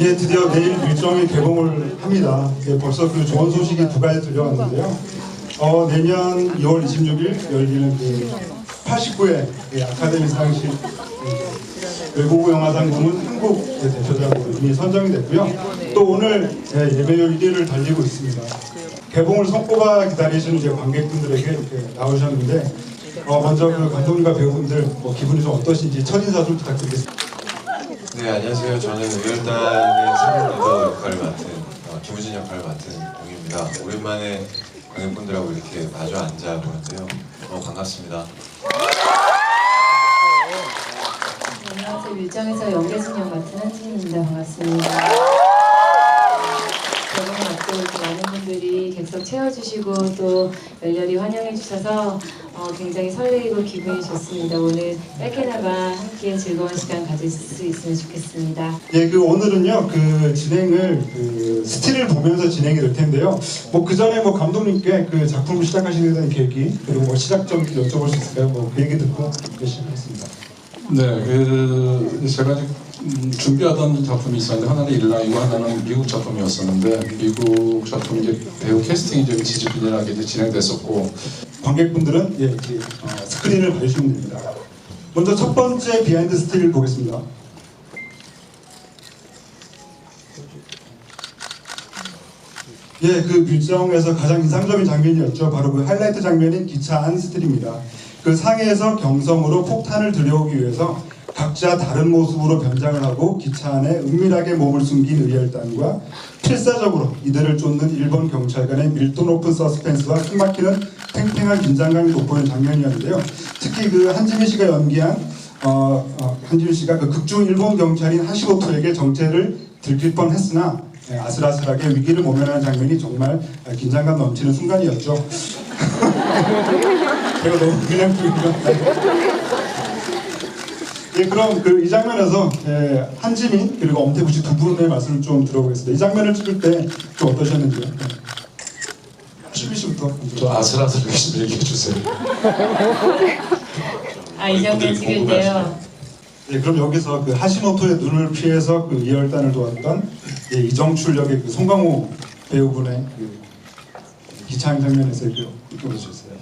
예, 드디어 내일 일정이 개봉을 합니다. 예, 벌써 그 좋은 소식이 두 가지 들려왔는데요. 내년 2월 26일 열리는 그 89회 아카데미 상식 외국어 영화상 부문 한국 대표작으로 이미 선정이 됐고요. 또 오늘 예매율 1위를 달리고 있습니다. 개봉을 손꼽아 기다리시는 이제 관객분들에게 이렇게 나오셨는데 먼저 그 감독님과 배우분들 기분이 좀 어떠신지 첫인사 좀 부탁드리겠습니다. 네, 안녕하세요. 저는 의열단의 사무리더 역할을 맡은 김우진 역할을 맡은 동입니다. 오랜만에 관객분들하고 이렇게 마주 앉아 보는데요. 너무 반갑습니다. 안녕하세요. 뮤장에서 연계순 역 맡은 한진입니다. 반갑습니다. 개봉을 앞두고 이렇게 많은 분들이 객석 채워주시고 또 열렬히 환영해 주셔서 굉장히 설레이고 기분이 좋습니다. 오늘 짧게나마 함께 즐거운 시간 가질 수 있으면 좋겠습니다. 예, 오늘은요 그 진행을 스틸을 보면서 진행이 될 텐데요. 그 전에 감독님께 그 작품을 시작하시게 된 계기 그리고 시작점 여쭤볼 수 있을까요? 그 얘기 듣고 시작하겠습니다. 네, 제가 준비하던 작품이 있었는데 하나는 일라이고 하나는 미국 작품이었었는데 미국 작품 이제 배우 캐스팅이 좀 지지부진하게 이제 진행됐었고 관객분들은 스크린을 봐주시면 됩니다. 먼저 첫 번째 비하인드 스틸 보겠습니다. 예, 그 뮤지엄에서 가장 인상적인 장면이었죠. 바로 그 하이라이트 장면인 기차 안 스틸입니다. 그 상해에서 경성으로 폭탄을 들여오기 위해서 각자 다른 모습으로 변장을 하고 기차 안에 은밀하게 몸을 숨긴 의열단과 필사적으로 이들을 쫓는 일본 경찰관의 밀도 높은 서스펜스와 숨막히는 팽팽한 긴장감이 돋보이는 장면이었는데요. 특히 그 한지민 씨가 연기한 한지민 씨가 그 극중 일본 경찰인 하시모토에게 정체를 들킬 뻔했으나 아슬아슬하게 위기를 모면하는 장면이 정말 긴장감 넘치는 순간이었죠. 제가 너무 그냥 예, 그럼 이 장면에서 한지민 그리고 엄태구 씨 두 분의 말씀을 좀 들어보겠습니다. 이 장면을 찍을 때 좀 어떠셨는지요? 한지민 씨부터. 좀 아슬아슬하게 좀 얘기해 주세요. 이 장면 찍을 때요. 예, 그럼 여기서 그 하시모토의 눈을 피해서 그 이열단을 도왔던 이정출 역의 그 송강호 배우분의 그 기차행 장면에서 느껴볼 수 있어요.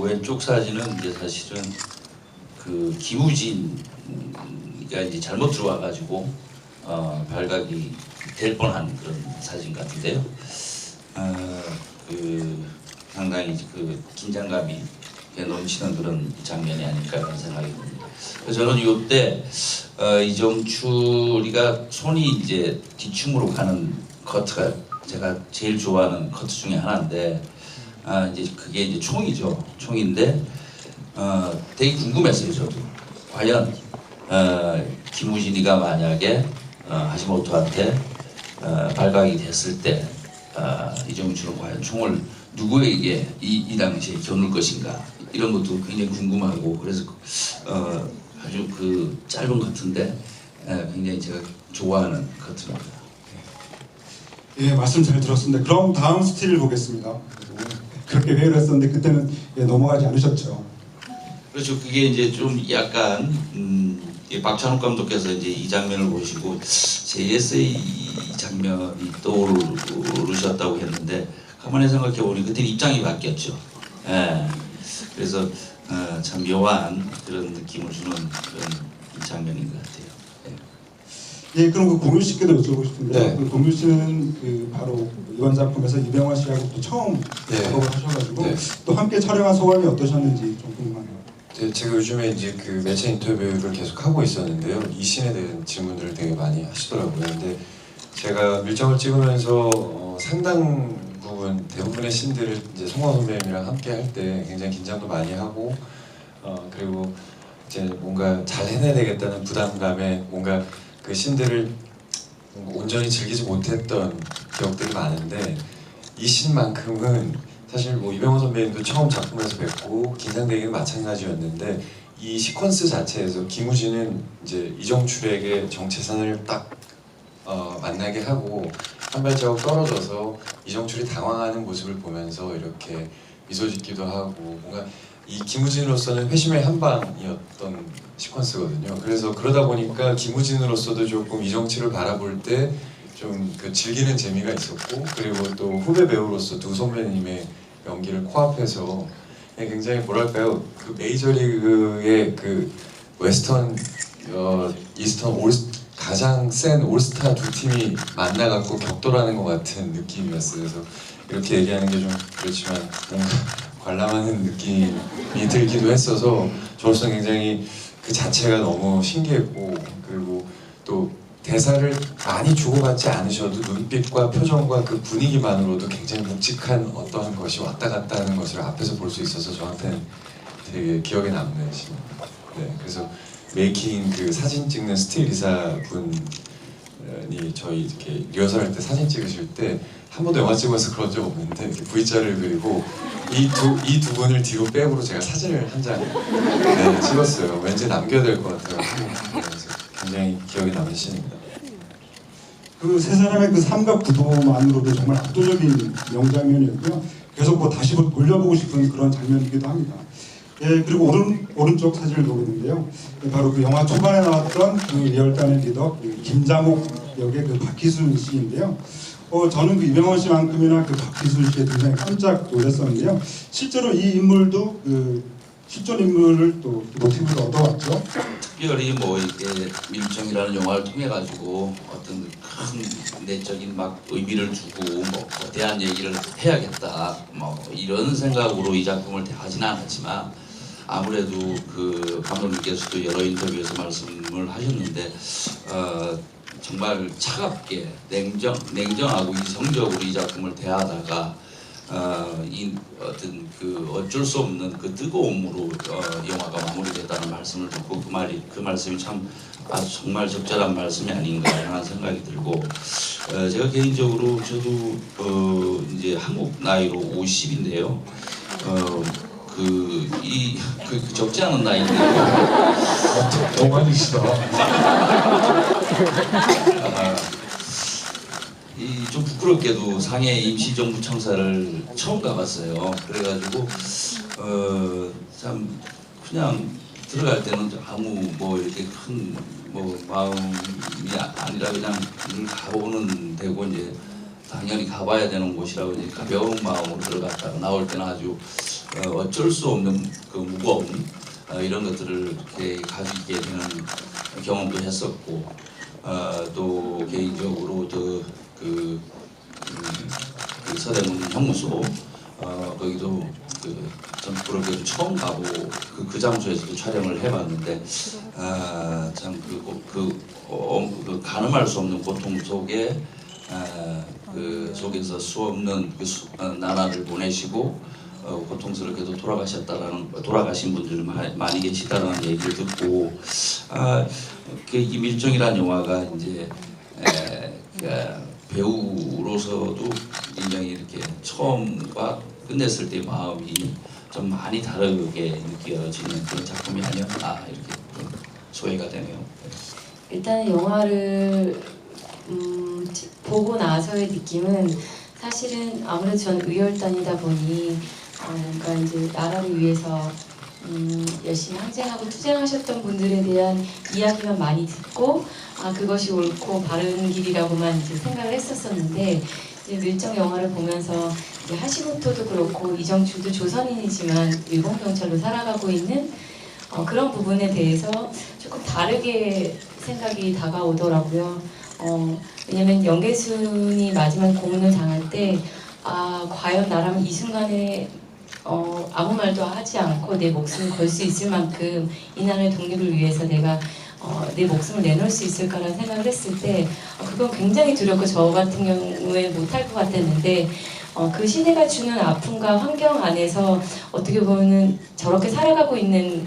왼쪽 사진은 이제 사실은 그 김우진이 이제 잘못 들어와가지고 발각이 될 뻔한 그런 사진 같은데요. 그 상당히 그 긴장감이 넘치는 그런 장면이 아닐까 하는 생각이 듭니다. 그래서 저는 이때 이정출이가 손이 이제 뒤춤으로 가는 커트가 제가 제일 좋아하는 커트 중에 하나인데 이제 그게 이제 총인데 되게 궁금했어요. 저도 과연 김우진이가 만약에 하시모토한테 발각이 됐을 때 이정출은 과연 총을 누구에게 이 당시에 겨눌 것인가 이런 것도 굉장히 궁금하고 그래서 아주 그 짧은 커트인데 굉장히 제가 좋아하는 커트입니다. 예, 말씀 잘 들었습니다. 그럼 다음 스틸을 보겠습니다. 그렇게 회의를 했었는데 그때는 넘어가지 않으셨죠? 그렇죠. 그게 이제 좀 약간 박찬욱 감독께서 이제 이 장면을 보시고 JSA 이 장면이 떠오르셨다고 했는데 가만히 생각해 보니 그때 입장이 바뀌었죠. 예. 그래서 참 묘한 그런 느낌을 주는 그런 장면인 것 같아요. 예, 그럼 그 공유 씨께도 여쭤보고 싶은데 네. 그 공유 씨는 그 바로 이번 작품에서 이병헌 씨하고 또 처음 작업을 하셔가지고 또 함께 촬영한 소감이 어떠셨는지 좀 궁금하네요. 네, 제가 요즘에 이제 그 매체 인터뷰를 계속 하고 있었는데요. 이 씬에 대한 질문들을 되게 많이 하시더라고요. 근데 제가 밀정을 찍으면서 상당 부분 대부분의 씬들을 이제 송강 선배님이랑 함께 할 때 굉장히 긴장도 많이 하고 그리고 이제 뭔가 잘 해내야 되겠다는 부담감에 뭔가 그 씬들을 온전히 즐기지 못했던 기억들이 많은데 이 씬만큼은 사실 이병헌 선배님도 처음 작품에서 뵙고 긴장되기는 마찬가지였는데 이 시퀀스 자체에서 김우진은 이제 이정출에게 정체선을 딱 만나게 하고 한 발자국 떨어져서 이정출이 당황하는 모습을 보면서 이렇게 미소 짓기도 하고 뭔가 이 김우진으로서는 회심의 한 방이었던 시퀀스거든요. 그래서 그러다 보니까 김우진으로서도 조금 이정출을 바라볼 때 좀 그 즐기는 재미가 있었고 그리고 또 후배 배우로서 두 선배님의 연기를 코앞해서 굉장히 뭐랄까요 그 메이저리그의 그 웨스턴 이스턴 가장 센 올스타 두 팀이 만나갖고 격돌하는 것 같은 느낌이었어요. 그래서 이렇게 얘기하는 게 좀 그렇지만 뭔가 관람하는 느낌이 들기도 했어서 저로서 굉장히 그 자체가 너무 신기했고 그리고 또 대사를 많이 주고받지 않으셔도 눈빛과 표정과 그 분위기만으로도 굉장히 묵직한 어떠한 것이 왔다 갔다 하는 것을 앞에서 볼 수 있어서 저한테는 되게 기억에 남는 신입니다. 네, 그래서 메이킹 그 사진 찍는 스틸 이사분이 저희 이렇게 리허설할 때 사진 찍으실 때 한 번도 영화 찍어서 그런 적 없는데 이렇게 V자를 그리고 이 두 분을 뒤로 백으로 제가 사진을 한 장 찍었어요. 왠지 남겨야 될 것 같아요. 그래서 굉장히 기억에 남는 신입니다. 그 세 사람의 그 삼각 구도만으로도 정말 압도적인 명장면이었고요. 계속 다시 돌려보고 싶은 그런 장면이기도 합니다. 예, 그리고 오른쪽 사진을 보고 있는데요. 바로 그 영화 초반에 나왔던 그 리얼단의 리더 그 김장옥 역의 그 박희순 씨인데요. 저는 그 이병헌 씨만큼이나 그 박희순 씨에 굉장히 깜짝 놀랐었는데요. 실제로 이 인물도 그 실존 인물을 또 모티브로 얻어왔죠. 특별히 뭐 이렇게 밀정이라는 영화를 통해 가지고 어떤 큰 내적인 막 의미를 두고 뭐 거대한 얘기를 해야겠다 뭐 이런 생각으로 이 작품을 대하지는 않았지만 아무래도 그 감독님께서도 여러 인터뷰에서 말씀을 하셨는데 정말 차갑게 냉정하고 이성적으로 이 작품을 대하다가 이 어떤 그 어쩔 수 없는 그 뜨거움으로 영화가 마무리됐다는 말씀을 듣고 그 말씀이 참 정말 적절한 말씀이 아닌가 하는 생각이 들고 제가 개인적으로 저도 이제 한국 나이로 50인데요. 그 적지 않은 나이인데요. 동안이시다. 좀 부끄럽게도 상해 임시정부 청사를 처음 가봤어요. 그래가지고 참 그냥 들어갈 때는 아무 뭐 이렇게 큰 뭐 마음이 아니라 그냥 늘 가보는 데고 이제 당연히 가봐야 되는 곳이라고 이제 가벼운 마음으로 들어갔다가 나올 때는 아주 어쩔 수 없는 그 무거움 이런 것들을 이렇게 가지게 되는 경험도 했었고 또 개인적으로 그 서대문 형무소 거기도 좀 그렇게 처음 가보고 그 장소에서도 촬영을 해봤는데 참 그 가늠할 수 없는 고통 속에 그 속에서 수없는 나날을 보내시고 고통스럽게도 돌아가신 분들 많이 계시다는 얘기를 듣고 이 밀정이라는 영화가 이제 배우로서도 굉장히 이렇게 처음과 끝냈을 때의 마음이 좀 많이 다르게 느껴지는 그런 작품이 아니었나 이렇게 소회가 되네요. 일단 영화를 보고 나서의 느낌은 사실은 아무래도 저는 의열단이다 보니 뭔가 이제 나라를 위해서 열심히 항쟁하고 투쟁하셨던 분들에 대한 이야기만 많이 듣고 그것이 옳고 바른 길이라고만 이제 생각을 했었었는데 이제 밀정 영화를 보면서 이제 하시모토도 그렇고 이정출도 조선인이지만 일본 경찰로 살아가고 있는 그런 부분에 대해서 조금 다르게 생각이 다가오더라고요. 왜냐면 영계순이 마지막 고문을 당할 때 과연 나라면 이 순간에 아무 말도 하지 않고 내 목숨을 걸 수 있을 만큼 이 나라의 독립을 위해서 내가 내 목숨을 내놓을 수 있을까라는 생각을 했을 때 그건 굉장히 두렵고 저 같은 경우에 못할 것 같았는데 그 시대가 주는 아픔과 환경 안에서 어떻게 보면 저렇게 살아가고 있는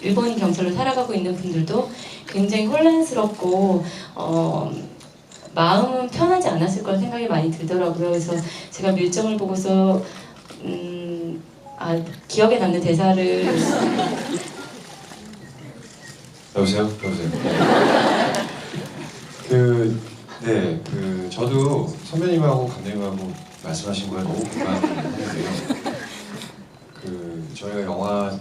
일본인 경찰로 살아가고 있는 분들도 굉장히 혼란스럽고 마음은 편하지 않았을 거라는 생각이 많이 들더라고요. 그래서 제가 밀정을 보고서 기억에 남는 대사를 여보세요? 네, 그 저도 선배님하고 감독님하고 말씀하신 거에 너무 공감하는데요. 그 저희가 영화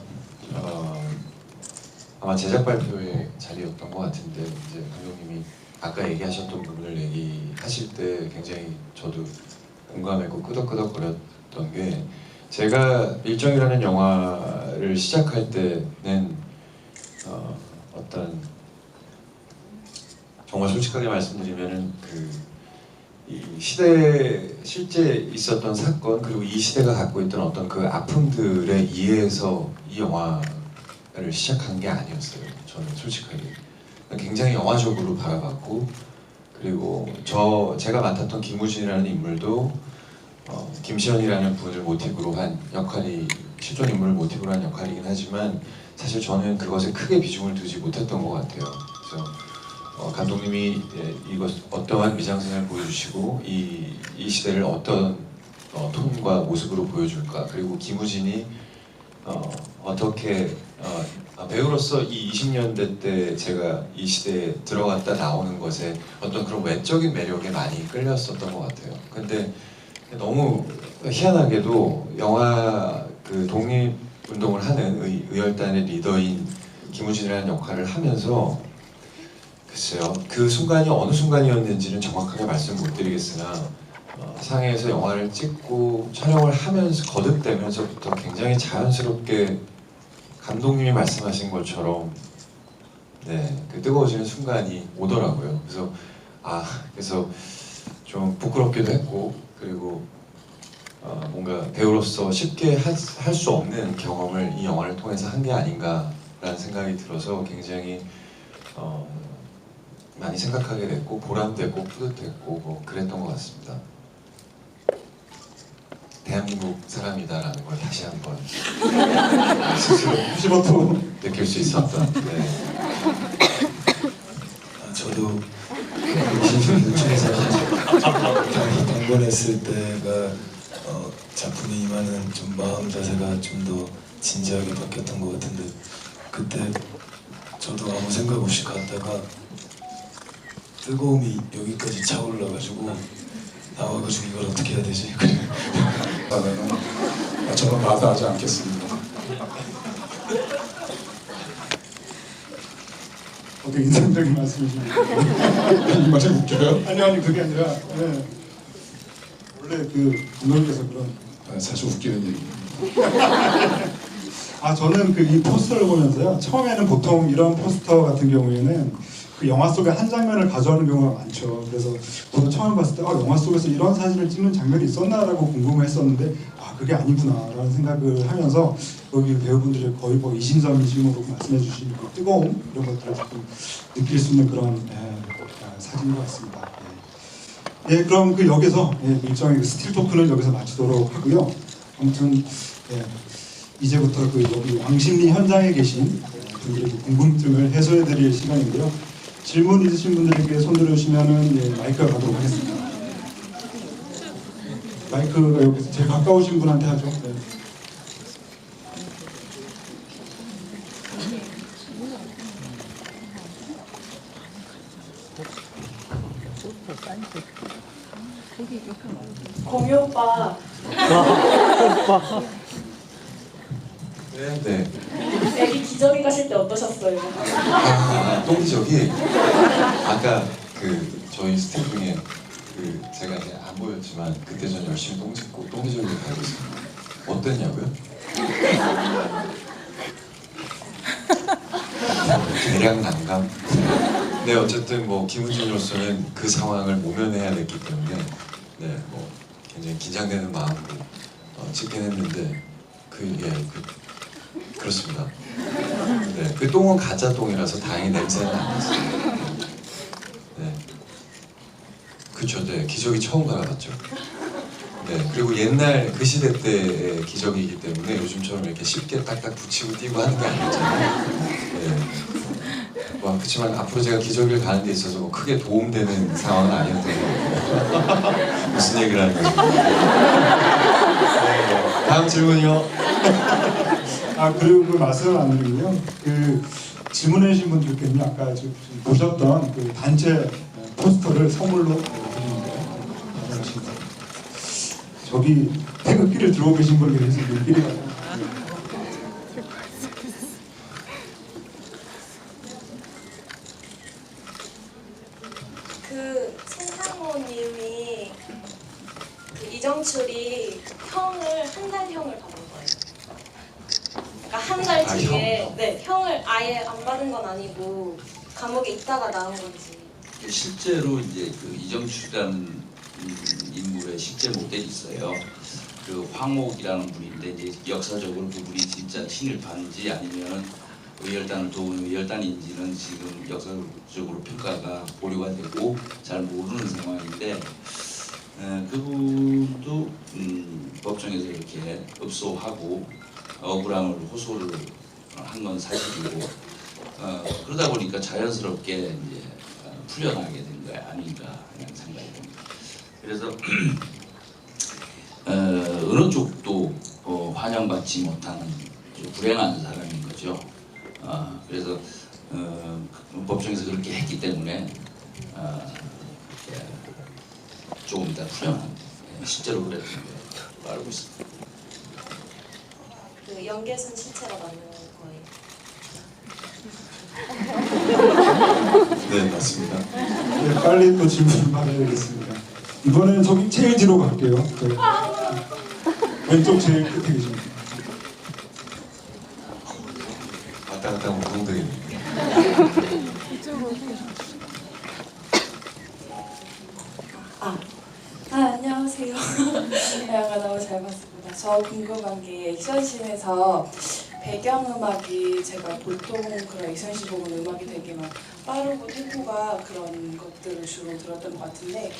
아마 제작 발표회 자리였던 것 같은데 이제 감독님이 아까 얘기하셨던 부분을 얘기하실 때 굉장히 저도 공감했고 끄덕끄덕거렸던 게 제가 밀정이라는 영화를 시작할 때는 어떤 정말 솔직하게 말씀드리면은 이 시대에 실제 있었던 사건 그리고 이 시대가 갖고 있던 어떤 그 아픔들에 의해서 이 영화를 시작한 게 아니었어요. 저는 솔직하게 굉장히 영화적으로 바라봤고 그리고 제가 맡았던 김우진이라는 인물도 김시현이라는 분을 모티브로 한 역할이 실존 인물을 모티브로 한 역할이긴 하지만 사실 저는 그것에 크게 비중을 두지 못했던 것 같아요. 그래서 감독님이 이것 어떠한 미장센을 보여주시고 이 시대를 어떤 톤과 모습으로 보여줄까 그리고 김우진이 어떻게 배우로서 이 20년대 때 제가 이 시대에 들어갔다 나오는 것에 어떤 그런 외적인 매력에 많이 끌렸었던 것 같아요. 근데 너무 희한하게도 영화 그 독립운동을 하는 의열단의 리더인 김우진이라는 역할을 하면서 글쎄요 그 순간이 어느 순간이었는지는 정확하게 말씀 못 드리겠으나 상해에서 영화를 찍고 촬영을 하면서 거듭되면서부터 굉장히 자연스럽게 감독님이 말씀하신 것처럼 그 뜨거워지는 순간이 오더라고요. 그래서 좀 부끄럽기도 했고 그리고 뭔가 배우로서 쉽게 할 수 없는 경험을 이 영화를 통해서 한 게 아닌가라는 생각이 들어서 굉장히 많이 생각하게 됐고 보람되고 뿌듯했고 뭐 그랬던 것 같습니다. 대한민국 사람이다라는 걸 다시 한번 스스로 95도 느낄 수 있었던. 네. 저도 중에서 방문했을 때가 작품이 임하는 좀 마음 자세가 좀 더 진지하게 바뀌었던 것 같은데 그때 저도 아무 생각 없이 갔다가 뜨거움이 여기까지 차올라가지고 나와가지고 이걸 어떻게 해야 되지? 나는 정말 마다하지 않겠습니다. 되게 인상적인 말씀이십니다. 이 말이 웃겨요? 아니 그게 아니라 원래 그 감독님께서 그런 사실 웃기는 얘기예요. 저는 이 포스터를 보면서요 처음에는 보통 이런 포스터 같은 경우에는 그 영화 속의 한 장면을 가져오는 경우가 많죠. 그래서 저도 처음 봤을 때 영화 속에서 이런 사진을 찍는 장면이 있었나라고 궁금했었는데 그게 아니구나라는 생각을 하면서 여기 배우분들이 거의 뭐 이심점이심으로 말씀해주신 그 뜨거움 이런 것들을 조금 느낄 수 있는 그런 사진인 것 같습니다. 그럼 여기서 일정의 스틸 토크는 여기서 마치도록 하고요. 아무튼 이제부터 여기 왕십리 현장에 계신 분들의 궁금증을 해소해드릴 시간인데요. 질문 있으신 분들에게 손 들으시면은 마이크가 가도록 하겠습니다. 마이크가 여기서 제일 가까우신 분한테 하죠. 네. 공유 오빠 네. 애기 기저귀 가실 때 어떠셨어요? 똥기저귀 아까 저희 스태프 중에 제가 이제 안 보였지만 그때 전 열심히 똥 짚고 똥기저귀를 달고 있습니다. 어땠냐고요? 대량 난감. 네 어쨌든 뭐 김우진으로서는 그 상황을 모면해야 됐기 때문에 뭐 굉장히 긴장되는 마음으로 찍긴 했는데 그렇습니다. 그 똥은 가짜 똥이라서 다행히 냄새는 안 났어요. 그쵸, 기저귀 처음 갈아봤죠. 그리고 옛날 그 시대 때의 기저귀이기 때문에 요즘처럼 이렇게 쉽게 딱딱 붙이고 띄고 하는 게 아니잖아요. 그렇지만 앞으로 제가 기저귀를 가는 데 있어서 뭐 크게 도움되는 상황은 아니었던 것 같아요. 무슨 얘기를 하는 거예요? 다음 질문이요. 그리고 말씀을 안 드리고요. 질문해 주신 분들께는 아까 보셨던 단체 포스터를 선물로 드립니다. 감사합니다. 저기 태극기를 들고 계신 분이 계신 눈길이 그 송상호님이 그 이정출이 형을 한 달 형을 받은 거예요. 그러니까 한 달 아, 뒤에 형? 네 형을 아예 안 받은 건 아니고 감옥에 있다가 나온 건지. 실제로 이제 그 이정출이라는 인물의 실제 모델이 있어요. 그 황옥이라는 분인데 이제 역사적으로 그분이 진짜 친일파인지 아니면 의열단을 도운 의열단인지는 지금 역사적으로 평가가 보류가 되고 잘 모르는 상황인데 그분도 법정에서 이렇게 읍소하고 억울함을 호소를 한 건 사실이고 그러다 보니까 자연스럽게 이제 풀려나게 된 거 아닌가 하는 생각이 듭니다. 그래서 어느 쪽도 환영받지 못하는 불행한 사람인 거죠. 그래서 법정에서 그렇게 했기 때문에 이렇게 조금 더 풀려난 실제로 그랬던 걸로 알고 있습니다. 그 연계순 실체가 맞는 거예요. 네, 맞습니다. 네, 빨리 또 질문 받아야 되겠습니다. 이번에는 저기 제일 뒤로 갈게요. 네. 왼쪽 제일 끝에 계십니다. 왔다 갔다 하면 공동입니다. 안녕하세요. 영화 너무 잘 봤습니다. 저 궁금한 게 액션씬에서 배경음악이 제가 보통 그런 액션씬 보면 음악이 되게 막 빠르고 템포가 그런 것들을 주로 들었던 것 같은데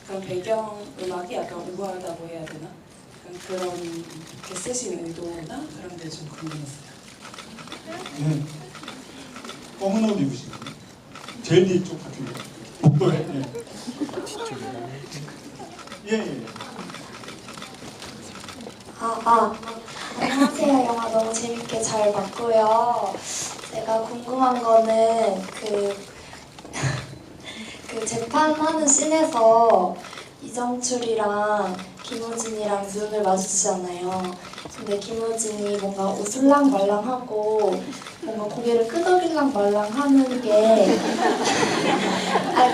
그런 배경음악이 약간 우아하다고 해야 되나? 그런 게 쓰신 의도나 그런 게 좀 궁금했어요. 네. 검은 옷 입으신 분. 제일 뒤쪽 같은 거. 복도에. 예. 예. 안녕하세요. 영화 너무 재밌게 잘 봤고요. 제가 궁금한 거는 그 재판하는 씬에서 이정출이랑 김우진이랑 눈을 마주치잖아요. 근데 김우진이 뭔가 웃을랑 말랑하고 뭔가 고개를 끄덕일랑 말랑하는 게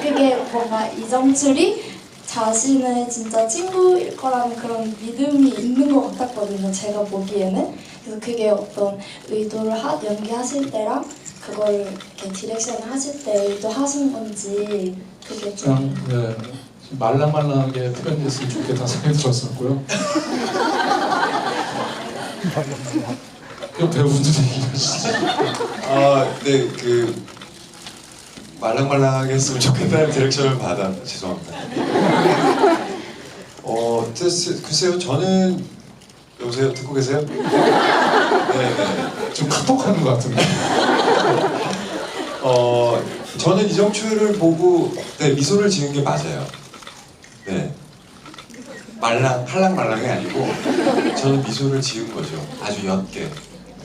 그게 뭔가 이정출이 자신의 진짜 친구일 거라는 그런 믿음이 있는 것 같았거든요. 제가 보기에는. 그래서 그게 어떤 의도를 연기하실 때랑 그걸 이렇게 디렉션을 하실 때 의도하신 건지 그게 좀 그냥 말랑말랑하게 표현했으면 좋겠다는 생각이 들었었고요. 그 배우분들 얘기하시죠. 네, 그 말랑말랑하게 했으면 좋겠다는 디렉션을 받아 죄송합니다. 글쎄요, 저는 여보세요, 듣고 계세요? 네. 좀 카톡하는 것 같은데. 저는 이정출을 보고 미소를 지은 게 맞아요. 네. 할랑말랑이 아니고 저는 미소를 지은 거죠. 아주 옅게.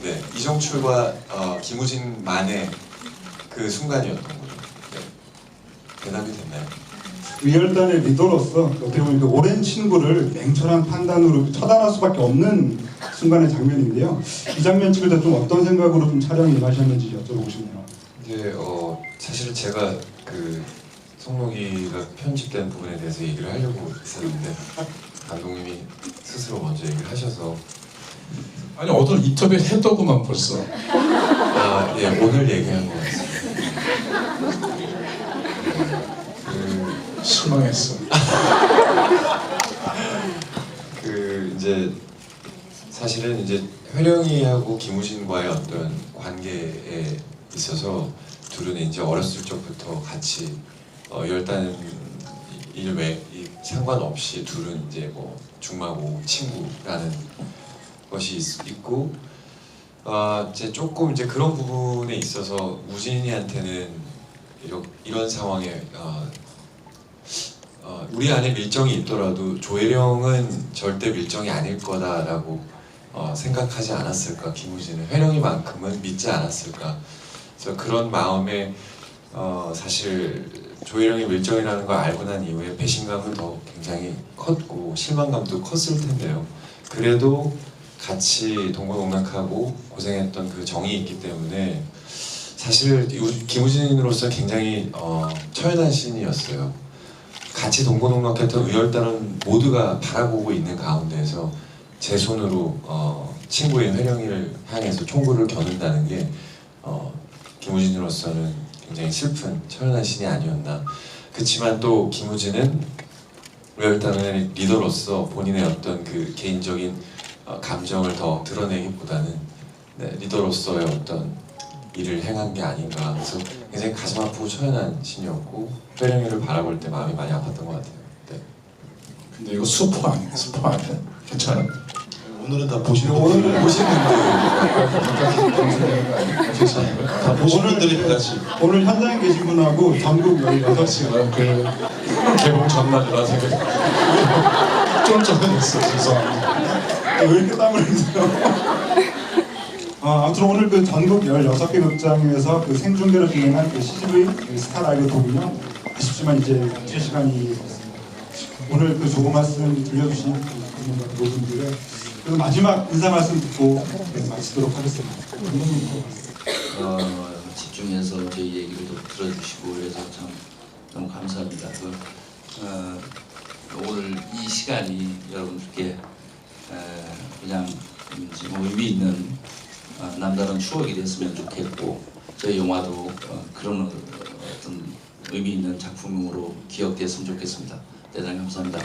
네. 이정출과 김우진만의 그 순간이었던 거죠. 네. 대답이 됐나요? 의열단의 리더로서 어떻게 보면 그 오랜 친구를 냉철한 판단으로 처단할 수밖에 없는 순간의 장면인데요. 이 장면 찍을 때 좀 어떤 생각으로 좀 촬영에 임하셨는지 여쭤보고 싶네요. 이제 사실 제가 그 송록이가 편집된 부분에 대해서 얘기를 하려고 했었는데 감독님이 스스로 먼저 얘기를 하셔서 아니 어떤 인터뷰 했더구만 벌써. 예, 오늘 얘기한 것 같습니다. 실망했어. 이제 사실은 이제 회령이하고 김우진과의 어떤 관계에 있어서 둘은 이제 어렸을 적부터 같이 열단 일외 상관없이 둘은 이제 뭐 중마고 친구라는 것이 있고 이제 조금 이제 그런 부분에 있어서 우진이한테는 이런 상황에 우리 안에 밀정이 있더라도 조혜령은 절대 밀정이 아닐 거다라고 생각하지 않았을까. 김우진은 회령이만큼은 믿지 않았을까. 그래서 그런 마음에 사실 조혜령이 밀정이라는 걸 알고 난 이후에 배신감은 더 굉장히 컸고 실망감도 컸을 텐데요. 그래도 같이 동고동락하고 고생했던 그 정이 있기 때문에 사실 김우진으로서 굉장히 처연한 시인이었어요. 같이 동고동락했던 의열단은 모두가 바라보고 있는 가운데에서 제 손으로 친구인 회령이를 향해서 총구를 겨눈다는 게 김우진으로서는 굉장히 슬픈 처연한 신이 아니었나. 그렇지만 또 김우진은 의열단의 리더로서 본인의 어떤 그 개인적인 감정을 더 드러내기보다는 리더로서의 어떤 일을 행한 게 아닌가. 그래서 굉장히 가슴 아프고 처연한 신이었고 회령이를 바라볼 때 마음이 많이 아팠던 것 같아요. 네. 근데 이거 스포 아니에요? 스포 아니에요? 괜찮아요? 오늘은 다 보시는 오늘 보신 분들 괜찮아요? 다 보신 분들이 같이 오늘 현장에 계신 분하고 전국 16시 지금 그 개봉 전날이라서 쫄쫄했어. 죄송합니다. 왜 이렇게 땀을 흘리세요? 아무튼 오늘 그 전국 16개 극장에서 그 생중계로 진행한 그 CGV 그 스타 라이브 도군요. 아쉽지만 이제 제 시간이 됐습니다. 오늘 그 좋은 말씀 들려주신 그 분들의 그 마지막 인사 말씀 듣고 마치도록 하겠습니다. 집중해서 저희 얘기를 좀 들어주시고 그래서 참 너무 감사합니다. 오늘 이 시간이 여러분들께 그냥 의미 있는 남다른 추억이 됐으면 좋겠고 저희 영화도 그런 어떤 의미 있는 작품으로 기억됐으면 좋겠습니다. 대단히 감사합니다.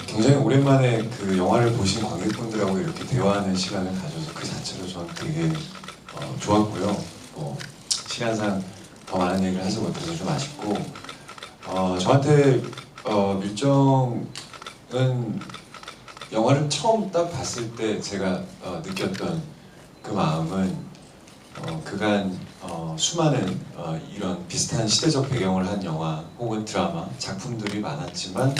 굉장히 오랜만에 그 영화를 보신 관객분들하고 이렇게 대화하는 시간을 가져서 그 자체로 저는 되게 좋았고요. 시간상 더 많은 얘기를 하지 못해서 좀 아쉽고 저한테 밀정은 영화를 처음 딱 봤을 때 제가 느꼈던 그 마음은 그간 수많은 이런 비슷한 시대적 배경을 한 영화 혹은 드라마 작품들이 많았지만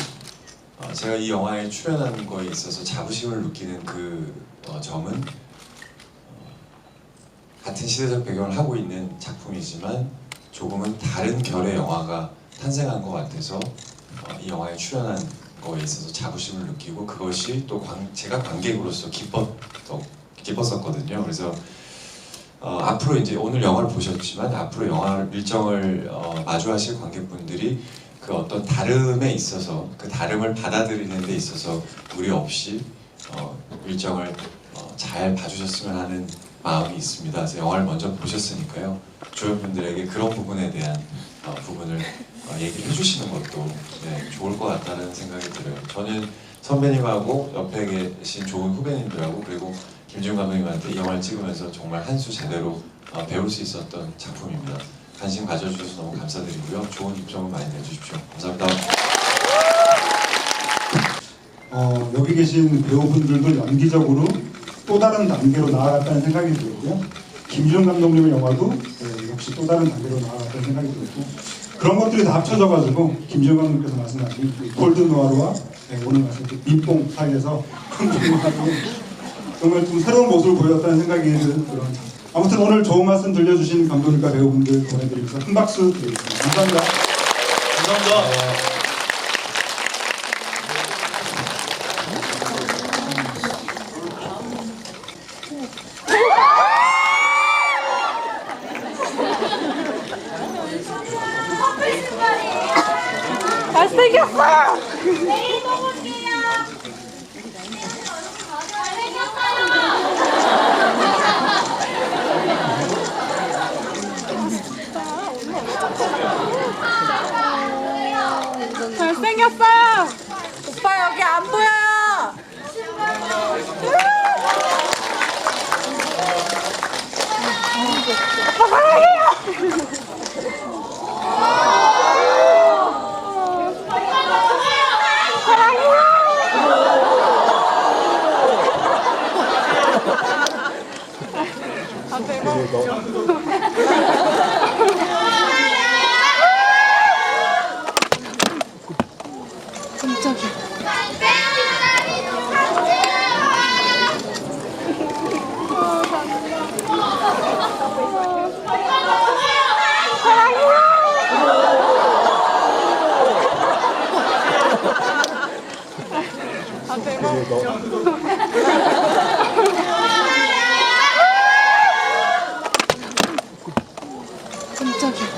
제가 이 영화에 출연한 거에 있어서 자부심을 느끼는 그 점은 같은 시대적 배경을 하고 있는 작품이지만 조금은 다른 결의 영화가 탄생한 것 같아서 이 영화에 출연한 거에 있어서 자부심을 느끼고 그것이 또 제가 관객으로서 기뻤었거든요. 그래서 앞으로 이제 오늘 영화를 보셨지만 앞으로 영화를 밀정을 마주하실 관객분들이 그 어떤 다름에 있어서 그 다름을 받아들이는 데 있어서 무리 없이 밀정을 잘 봐주셨으면 하는 마음이 있습니다. 그래서 영화를 먼저 보셨으니까요. 주변 분들에게 그런 부분에 대한 부분을 얘기를 해주시는 것도 좋을 것 같다는 생각이 들어요. 저는 선배님하고 옆에 계신 좋은 후배님들하고 그리고 김지훈 감독님한테 이 영화를 찍으면서 정말 한 수 제대로 배울 수 있었던 작품입니다. 관심 가져주셔서 너무 감사드리고요. 좋은 입점을 많이 내주십시오. 감사합니다. 여기 계신 배우분들도 연기적으로 또 다른 단계로 나아갔다는 생각이 들었고요. 김지훈 감독님의 영화도 역시 또 다른 단계로 나아갔다는 생각이 들었고 그런 것들이 다 합쳐져가지고 김지훈 감독님께서 말씀하신 그 골든노아르와 오늘 말씀하신 민뽕 사이에서 정말 좀 새로운 모습을 보였다는 생각이 드는 그런 아무튼 오늘 좋은 말씀 들려주신 감독님과 배우분들 보내드리면서 큰 박수 드리겠습니다. 감사합니다. 감사합니다. 잘생겼어! 내일 또 볼게요. 잘생겼어요! 오빠 여기 안 보여요! 오빠 사랑해요! 깜짝이야. 아 대박. 깜짝이야.